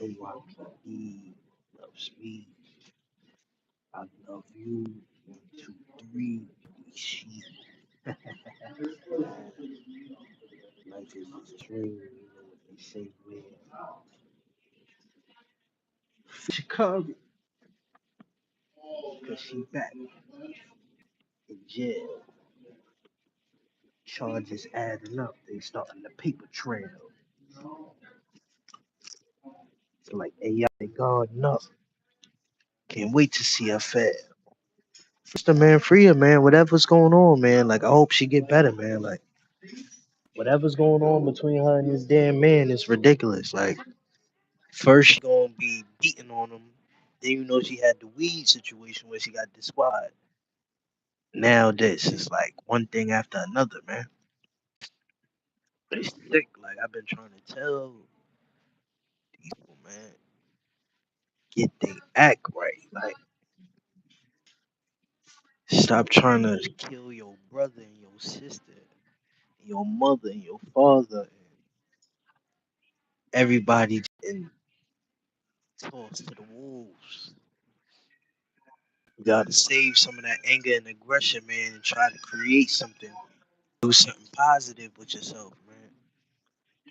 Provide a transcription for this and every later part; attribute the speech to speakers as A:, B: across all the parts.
A: NYPD loves me. I love you. One, two, three. She. Life is a dream. You know what they say, man. Chicago, cause she back in jail. Charges adding up. They starting the paper trail. It's like AI guarding up. Can't wait to see her fail. Sister, man, free her, man. Whatever's going on, man. Like, I hope she get better, man. Like, whatever's going on between her and this damn man is ridiculous. Like, first she gonna be beating on him. Then you know she had the weed situation where she got disqualified. Now this is like one thing after another, man. But it's sick. Like I've been trying to tell people, man, get they act right. Like stop trying to kill your brother and your sister, and your mother and your father, and everybody and tossed to the wolves. You gotta save some of that anger and aggression, man, and try to create something. Do something positive with yourself, man.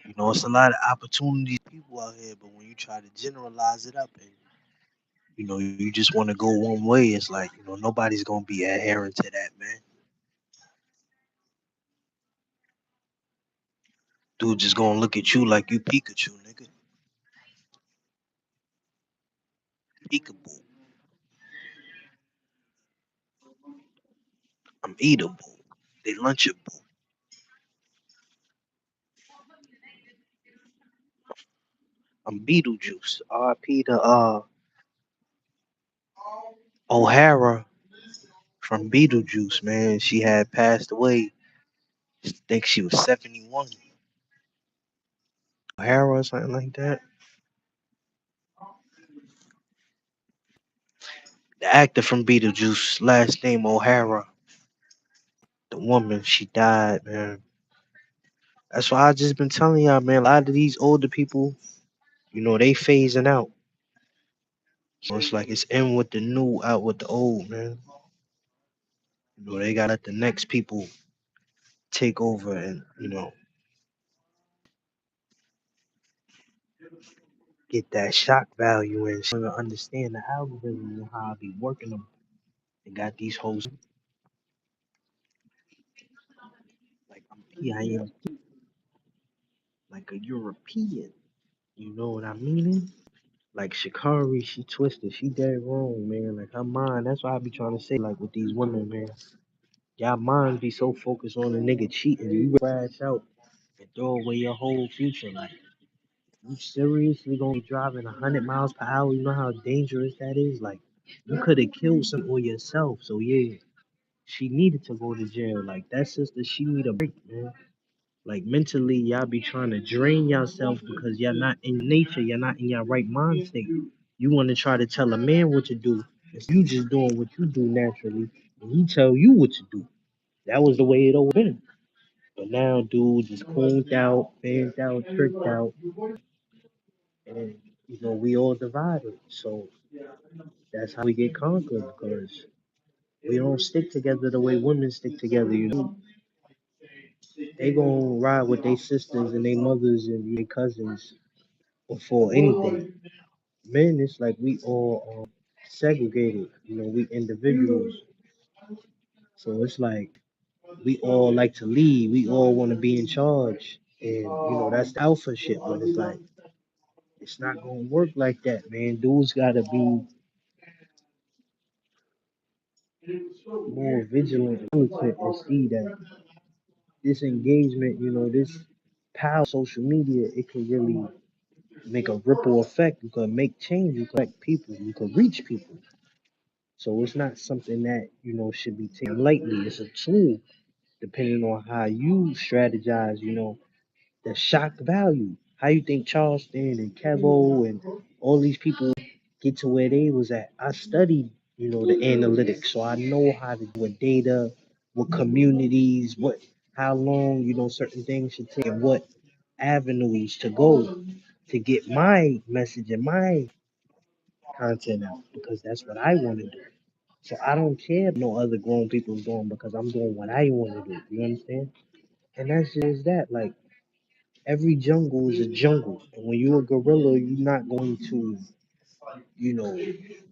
A: You know, it's a lot of opportunities people out here, but when you try to generalize it up and you just want to go one way, it's like, nobody's gonna be adherent to that, man. Dude just gonna look at you like you Pikachu, nigga. Peekaboo. I'm eatable. They lunchable. I'm Beetlejuice. R.I.P. to O'Hara from Beetlejuice, man. She had passed away. I think she was 71. O'Hara or something like that. The actor from Beetlejuice, last name O'Hara. The woman, she died, man. That's why I just been telling y'all, man. A lot of these older people, they phasing out. So it's like it's in with the new, out with the old, man. They gotta let the next people take over and get that shock value and she don't even understand the algorithm and how I be working them. They got these hoes like I'm PIM, like a European. You know what I mean? Like Sha'carri, she twisted. She dead wrong, man. Like her mind. That's why I be trying to say, like with these women, man. Y'all minds be so focused on the nigga cheating, you crash out and throw away your whole future. Like, you seriously gonna be driving 100 miles per hour? You know how dangerous that is. Like, you could have killed someone yourself. So yeah, she needed to go to jail. Like that sister, she need a break, man. Like mentally, y'all be trying to drain yourself because y'all not in nature. You're not in your right mind state. You want to try to tell a man what to do. You just doing what you do naturally, and he tell you what to do. That was the way it always been. But now, dude, just cooned out, fanned out, tricked out, and we all divided. So that's how we get conquered because we don't stick together the way women stick together. They gonna ride with their sisters and their mothers and their cousins before anything. Men, it's like we all segregated. We individuals. So it's like we all like to lead. We all want to be in charge, and that's the alpha shit. But it's like it's not gonna work like that, man. Dudes gotta be more vigilant and militant and see that this engagement, this power of social media, it can really make a ripple effect. You can make change, you can affect people, you can reach people. So it's not something that, should be taken lightly. It's a tool depending on how you strategize, the shock value. How you think Charleston and Kevo and all these people get to where they was at? I studied, the analytics, so I know how to do with data, what communities, how long, certain things should take, and what avenues to go. to get my message and my content out because that's what I want to do. So I don't care if no other grown people's doing because I'm doing what I want to do. You understand? And that's just that. Like every jungle is a jungle, and when you're a gorilla, you're not going to, you know,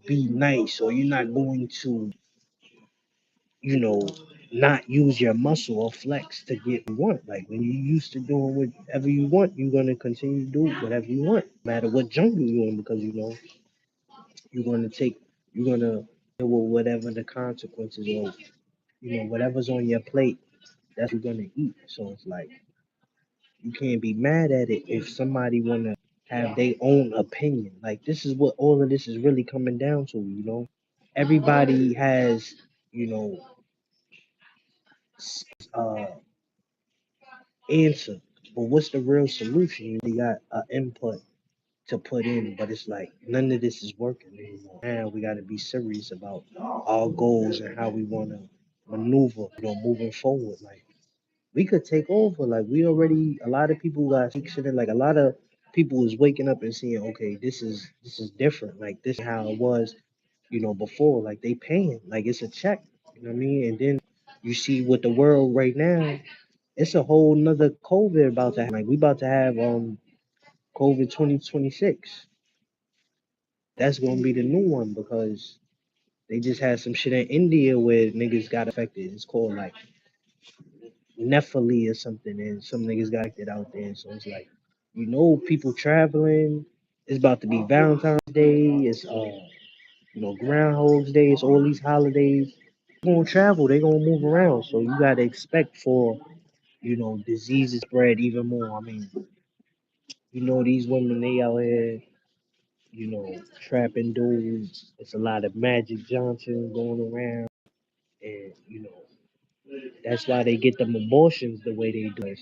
A: be nice, or you're not going to, you know, not use your muscle or flex to get what you want. Like when you're used to doing whatever you want, you're gonna continue to do whatever you want, no matter what jungle you're in, because you know you're gonna take, you're gonna deal with whatever the consequences or whatever's on your plate. That's what you're gonna eat. So it's like you can't be mad at it if somebody wanna have their own opinion. Like this is what all of this is really coming down to. Everybody has you know uh answer. But what's the real solution? You got an input to put in, but it's like none of this is working anymore. Now we got to be serious about our goals and how we want to maneuver, moving forward. Like we could take over. Like we already, a lot of people got fiction. Like a lot of people is waking up and seeing, okay, this is different. Like this is how it was, before. Like they paying, like it's a check. You know what I mean? And then you see with the world right now, it's a whole nother COVID about to happen. Like we about to have COVID 2026. That's gonna be the new one because they just had some shit in India where niggas got affected. It's called like Nepali or something, and some niggas got affected out there. So it's like, people traveling. It's about to be Valentine's Day. It's Groundhog's Day. It's all these holidays. They gonna travel. They gonna move around. So you gotta expect for diseases spread even more. I mean, these women they out here trapping dudes. It's a lot of Magic Johnson going around, and that's why they get them abortions the way they do.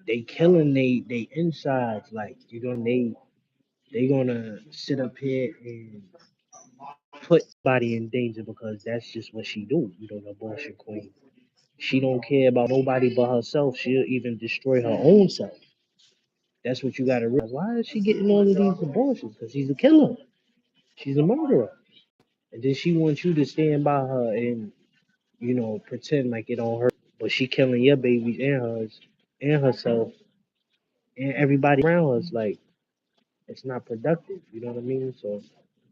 A: They killing they insides, like they gonna sit up here and put body in danger because that's just what she do. The abortion queen. She don't care about nobody but herself. She'll even destroy her own self. That's what you gotta realize. Why is she getting all of these abortions? Because she's a killer. She's a murderer. And then she wants you to stand by her and pretend like it don't hurt. But she killing your babies and hers and herself and everybody around us. Like it's not productive. You know what I mean? So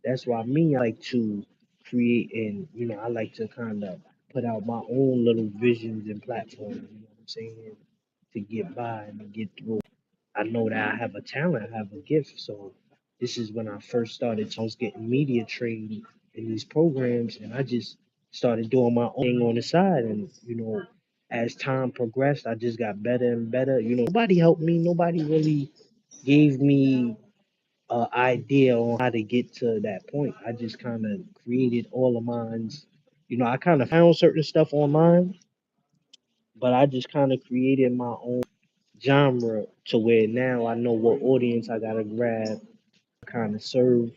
A: that's why me, I like to create and I like to kind of put out my own little visions and platforms. You know what I'm saying? To get by and to get through. I know that I have a talent, I have a gift. So this is when I first started. I was getting media trained in these programs, and I just started doing my own thing on the side. And as time progressed, I just got better and better. Nobody helped me. Nobody really gave me an idea on how to get to that point. I just kind of created all of mine's. I kind of found certain stuff online, but I just kind of created my own genre to where now I know what audience I gotta grab, kind of serve,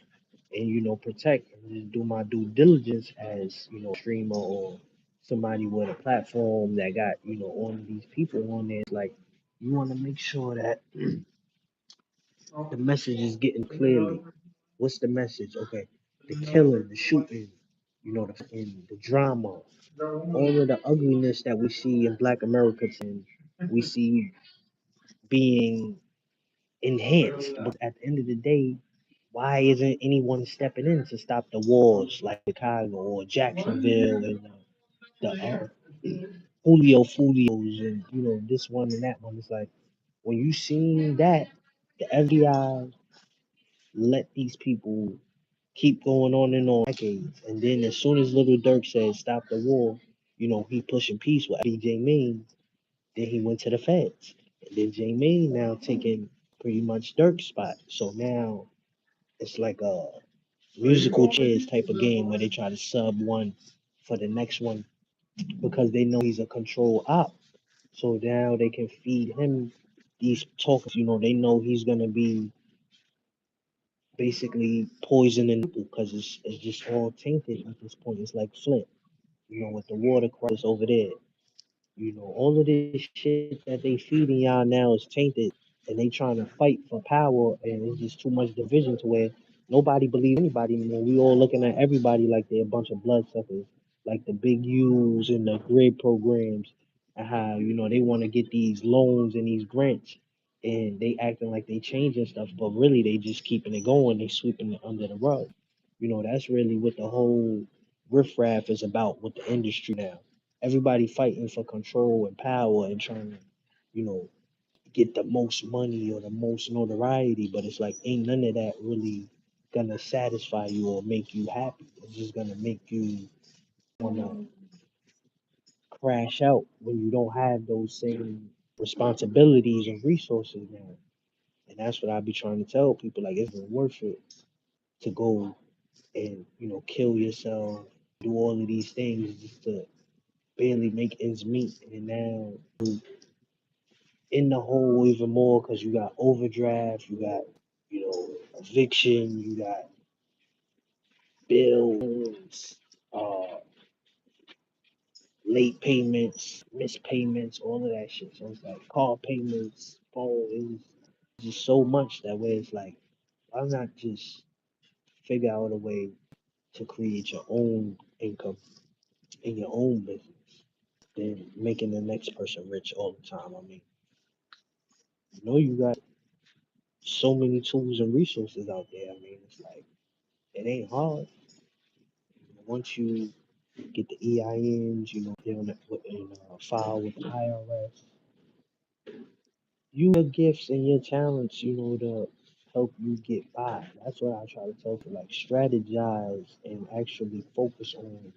A: and protect, and just do my due diligence as streamer or somebody with a platform that got all of these people on there. It's like you want to make sure that the message is getting clearly. What's the message? Okay, the killing, the shooting, the drama, all of the ugliness that we see in Black America, and we see being enhanced. But at the end of the day, why isn't anyone stepping in to stop the wars like Chicago or Jacksonville and the Julio Fulios and this one and that one? It's like when you seen that, the FBI let these people keep going on and on decades, and then as soon as Little Dirk said stop the war, he pushing peace with BJ Maine. Then he went to the feds, and then J Maine now taking pretty much Dirk's spot. So now it's like a musical chairs type of game where they try to sub one for the next one because they know he's a control op. So now they can feed him these talks. They know he's gonna be basically poisoning people because it's just all tainted at this point. It's like Flint, with the water crisis over there. All of this shit that they feeding y'all now is tainted. and they trying to fight for power, and it's just too much division to where nobody believes anybody anymore. We all looking at everybody like they're a bunch of bloodsuckers, like the big U's and the grid programs, and how they want to get these loans and these grants, and they acting like they changing stuff, but really they just keeping it going. They sweeping it under the rug. That's really what the whole riffraff is about with the industry now. Everybody fighting for control and power and trying to, you know, get the most money or the most notoriety, but it's like ain't none of that really gonna satisfy you or make you happy. It's just gonna make you wanna crash out when you don't have those same responsibilities and resources now. And that's what I be trying to tell people. Like it's been worth it to go and kill yourself, do all of these things just to barely make ends meet, and now in the hole even more because you got overdraft, you got eviction, you got bills, uh, late payments, missed payments, all of that shit. So it's like car payments, phone, it's just so much that way. It's like why not just figure out a way to create your own income in your own business than making the next person rich all the time. I mean, you got so many tools and resources out there. I mean, it's like it ain't hard. Once you get the EINs, get on file with the IRS, your gifts and your talents, to help you get by. That's what I try to tell people. Like strategize and actually focus on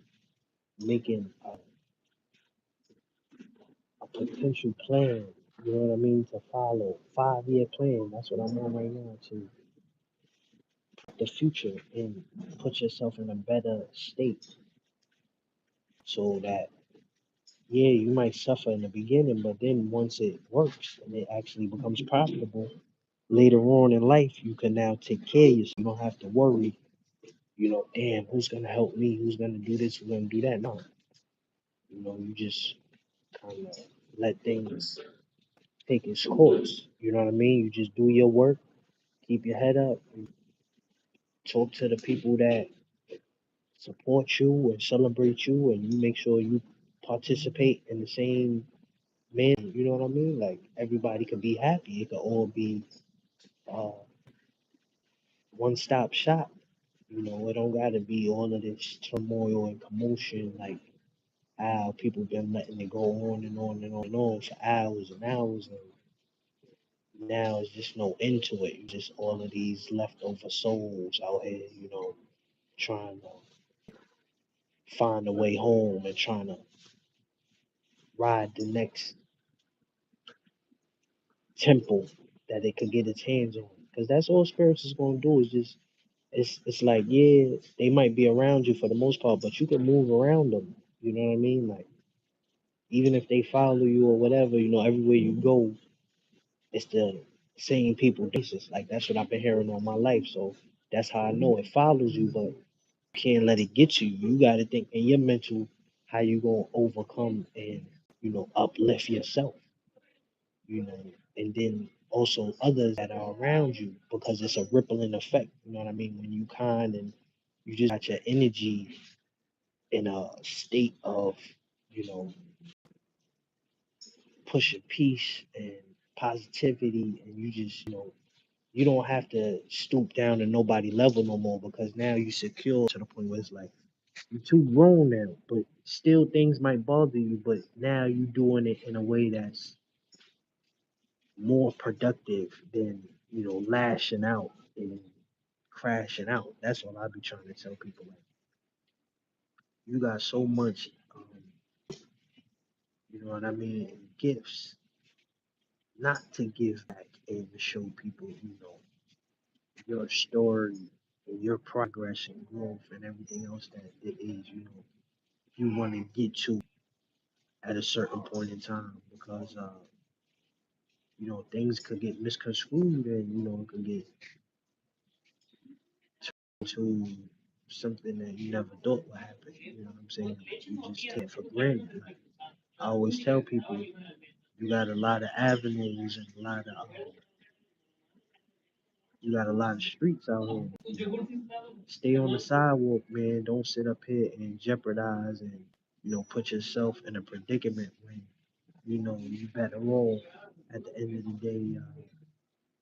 A: making a potential plan. You know what I mean? To follow 5-year plan. That's what I'm on right now to the future and put yourself in a better state so that yeah, you might suffer in the beginning, but then once it works and it actually becomes profitable later on in life, you can now take care of yourself. You don't have to worry, damn, who's gonna help me? Who's gonna do this? Who's gonna do that? No, you just kind of let things take its course. You know what I mean? You just do your work, keep your head up, and talk to the people that support you and celebrate you, and you make sure you participate in the same manner. You know what I mean? Like everybody could be happy. It could all be uh, one-stop shop. It don't gotta be all of this turmoil and commotion like how people been letting it go on and on and on and on for hours and hours, and now it's just no end to it. Just all of these leftover souls out here, trying to find a way home and trying to ride the next temple that it could get its hands on. Because that's all spirits is gonna do is just it's like yeah, they might be around you for the most part, but you can move around them. You know what I mean? Like even if they follow you or whatever, everywhere you go, it's the same people basis. Like that's what I've been hearing all my life. So that's how I know it follows you, but you can't let it get you. You gotta think in your mental how you gonna overcome and uplift yourself, you know, and then also others that are around you because it's a rippling effect. You know what I mean? When you kind and you just got your energy in a state of, you know, pushing peace and positivity, and you just, you don't have to stoop down to nobody level no more because now you secure to the point where it's like you're too grown now, but still things might bother you, but now you doing it in a way that's more productive than lashing out and crashing out. That's what I be trying to tell people. Like you got so much, you know what I mean, gifts not to give back and to show people, your story and your progress and growth and everything else that it is, you want to get to at a certain point in time because, things could get misconstrued and, it could get to something that you never thought would happen. You know what I'm saying? You just take it for granted. Like, I always tell people, you got a lot of avenues and a lot of You got a lot of streets out here. Stay on the sidewalk, man. Don't sit up here and jeopardize and put yourself in a predicament when you better off at the end of the day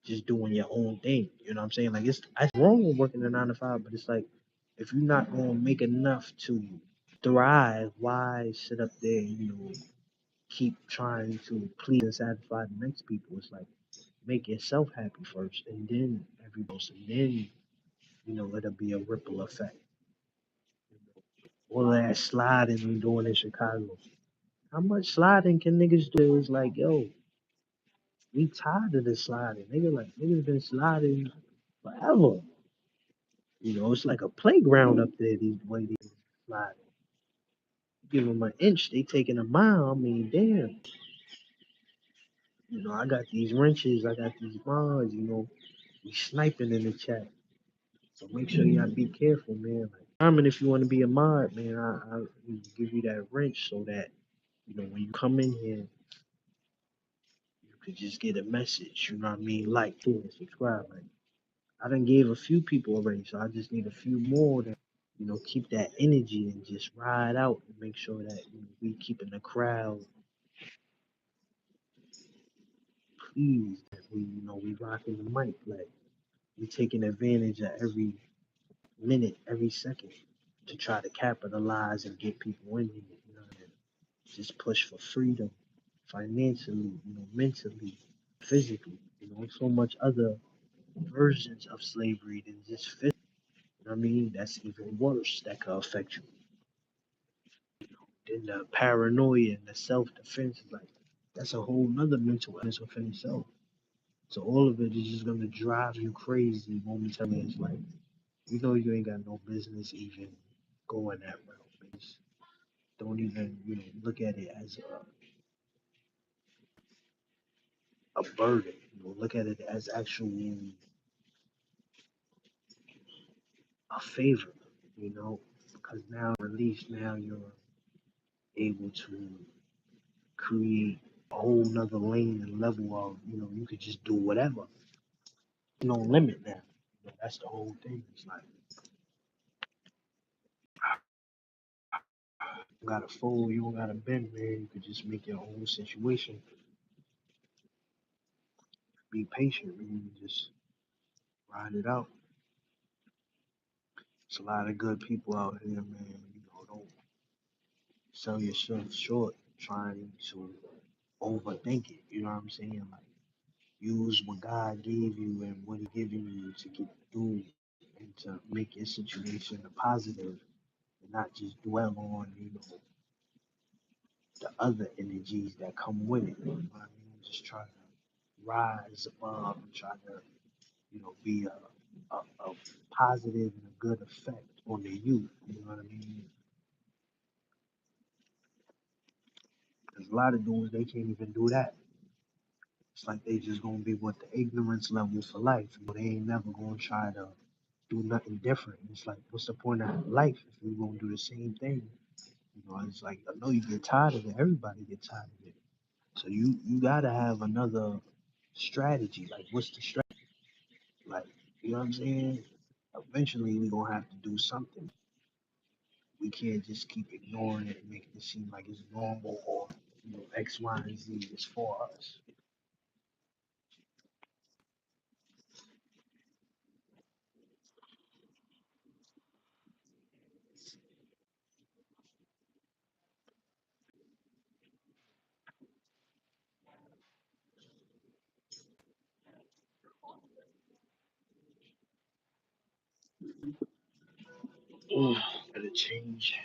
A: just doing your own thing. You know what I'm saying? Like it's wrong with working a 9 to 5, but it's like if you're not gonna make enough to thrive, why sit up there and keep trying to please and satisfy the next people? It's like make yourself happy first, and then everybody else, and then it'll be a ripple effect. All that sliding we doing in Chicago. How much sliding can niggas do? It's like, yo, we tired of this sliding. Niggas been sliding forever. It's like a playground up there, these way they slide. Give them an inch, they taking a mile. I mean, damn. I got these wrenches, I got these bars, we sniping in the chat. So make sure y'all be careful, man. Like, Carmen, if you want to be a mod, man, I give you that wrench so that, when you come in here, you could just get a message, you know what I mean? Like, share, subscribe. Like, I done gave a few people already, so I just need a few more to, keep that energy and just ride out and make sure that we keeping the crowd pleased, that we rocking the mic, like we taking advantage of every minute, every second to try to capitalize and get people in here, and just push for freedom financially, mentally, physically, so much other versions of slavery than just physical. You know what I mean? That's even worse. That could affect you. Then the paranoia and the self defense, like that's a whole nother mental illness within itself. So all of it is just gonna drive you crazy momentarily. It's like you ain't got no business even going that route. Just don't even look at it as a burden. Look at it as actually a favor. Because now released, now you're able to create a whole nother lane and level of you could just do whatever. No limit now. That's the whole thing. It's like you gotta fold, you don't gotta bend, man. You could just make your own situation. Be patient, man. Just ride it out. It's a lot of good people out here, man. Don't sell yourself short trying to overthink it. You know what I'm saying? Like use what God gave you and what He given you to get through and to make your situation a positive and not just dwell on, the other energies that come with it. You know what I mean? Just try to rise above and try to, be a positive and a good effect on the youth. You know what I mean? Because a lot of dudes, they can't even do that. It's like they just gonna be what the ignorance level for life. They ain't never gonna try to do nothing different. It's like, what's the point of life if we gonna do the same thing? It's like I know you get tired of it. Everybody get tired of it. So you gotta have another strategy. Like, what's the strategy? Like, you know what I'm saying? Eventually, we gonna have to do something. We can't just keep ignoring it and making it seem like it's normal or X, Y, and Z is for us. Gotta change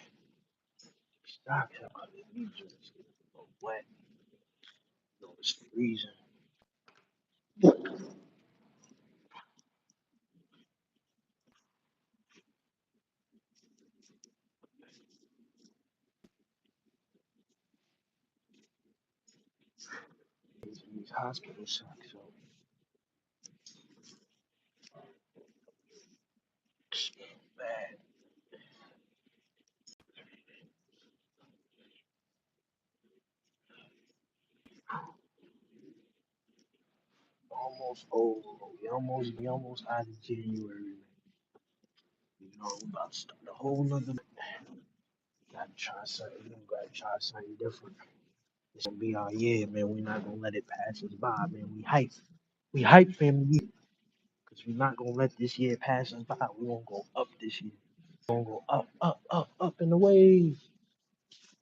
A: stocks because these just get wet. It's freezing. These hospitals suck. So it's bad. We almost out of January. We about to start a whole nother. Gotta try something new. Gotta try something different. It's gonna be our year, man. We're not gonna let it pass us by, man. We hype. We hype, family. Because we're not gonna let this year pass us by. We're gonna go up this year. We're gonna go up, up, up, up in the waves.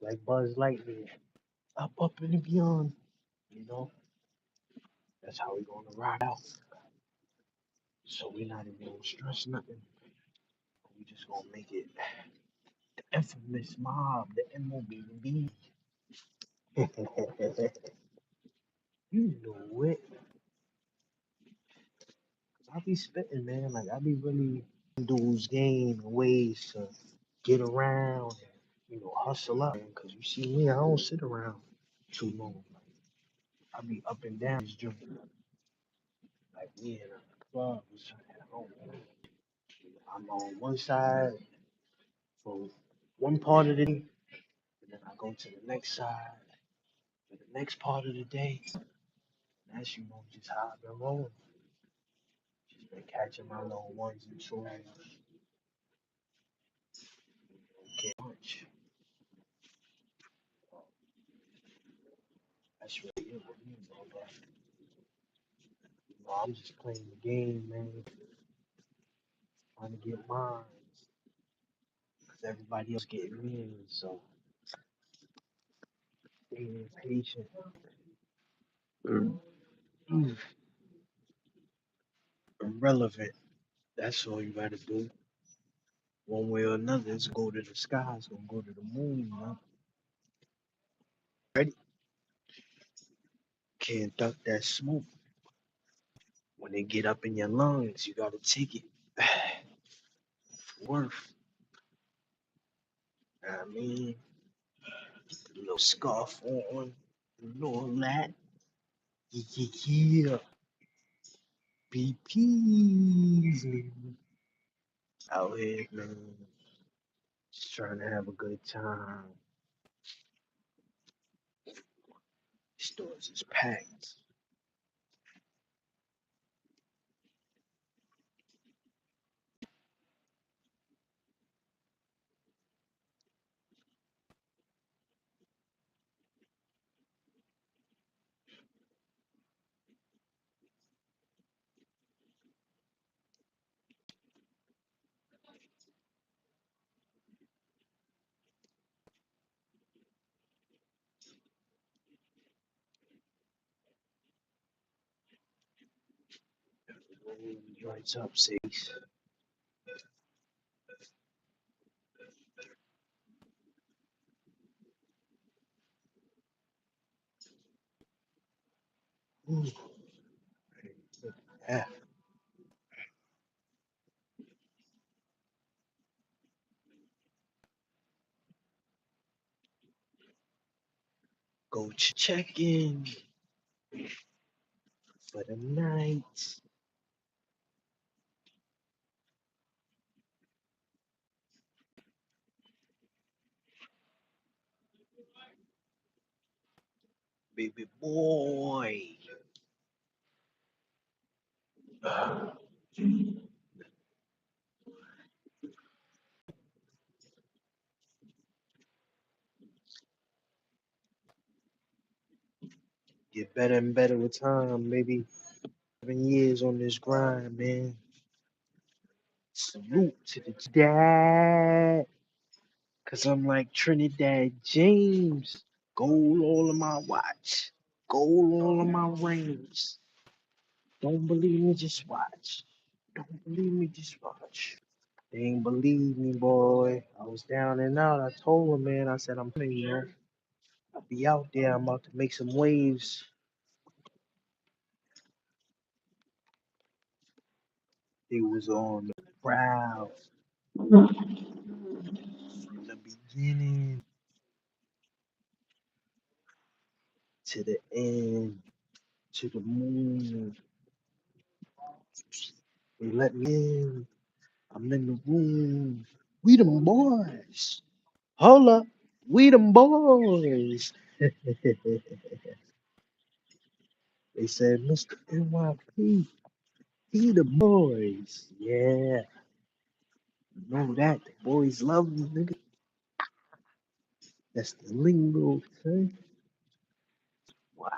A: Like Buzz Lightyear. Up, up and beyond. You know? That's how we're gonna ride out. So we're not even gonna stress nothing. We just gonna make it the infamous mob, the MOBB. You know it. I be spitting, man. Like I be really those game and ways to get around and hustle up. Cause you see me, I don't sit around too long. I be up and down this joint. Like we in a club or something. I don't know. I'm on one side for one part of the day, and then I go to the next side for the next part of the day. That's just how I've been rolling. Just been catching my little ones and twos. Don't get much. That's really it with me, bro. But I'm just playing the game, man. Trying to get mine. Cause everybody else getting in, so being patient. Mm, mm, Irrelevant. That's all you gotta do. One way or another, it's go to the sky, it's gonna go to the moon, man. Ready? Can't duck that smoke. When they get up in your lungs, you gotta take it worth. I mean, the little scarf on, and all that. Yeah, yeah, yeah. BP's out here, man. Just trying to have a good time. Stores is packed. Joints up, six. Ooh, yeah. Go check in for the night. Baby boy. Get better and better with time, maybe 7 years on this grind, man. Salute to the dad. Cause I'm like Trinidad James. Gold all of my watch. Gold all of my rings. Don't believe me, just watch. Don't believe me, just watch. They ain't believe me, boy. I was down and out. I told them, man. I said, I'm coming, I'll be out there. I'm about to make some waves. They was on the prowl from the beginning to the end, to the moon. They let me in. I'm in the room. We them boys. Hold up. We them boys. They said, Mr. NYP, he the boys. Yeah, you know that. The boys love you, nigga. That's the lingo, son. Wow.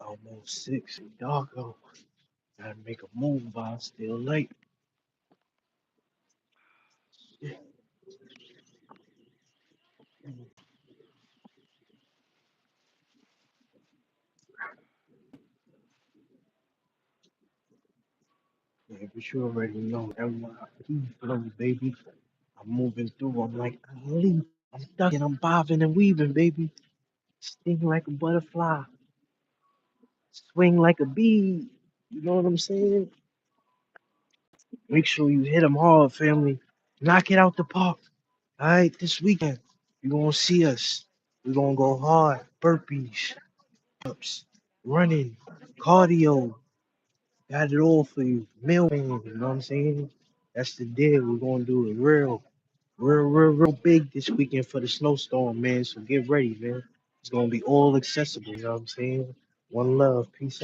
A: Almost 6. Doggo. Gotta make a move while it's still late. Yeah. Yeah, but you already know NYP flow, baby. I'm moving through. I'm like Ali. I'm ducking. I'm bobbing and weaving, baby. Sting like a butterfly. Swing like a bee. You know what I'm saying? Make sure you hit them hard, family. Knock it out the park. All right, this weekend, you're going to see us. We're going to go hard. Burpees, ups, running, cardio. Got it all for you. Meal plan, you know what I'm saying? That's the deal. We're going to do it real big this weekend for the snowstorm, man. So get ready, man. It's going to be all accessible, you know what I'm saying? One love. Peace out.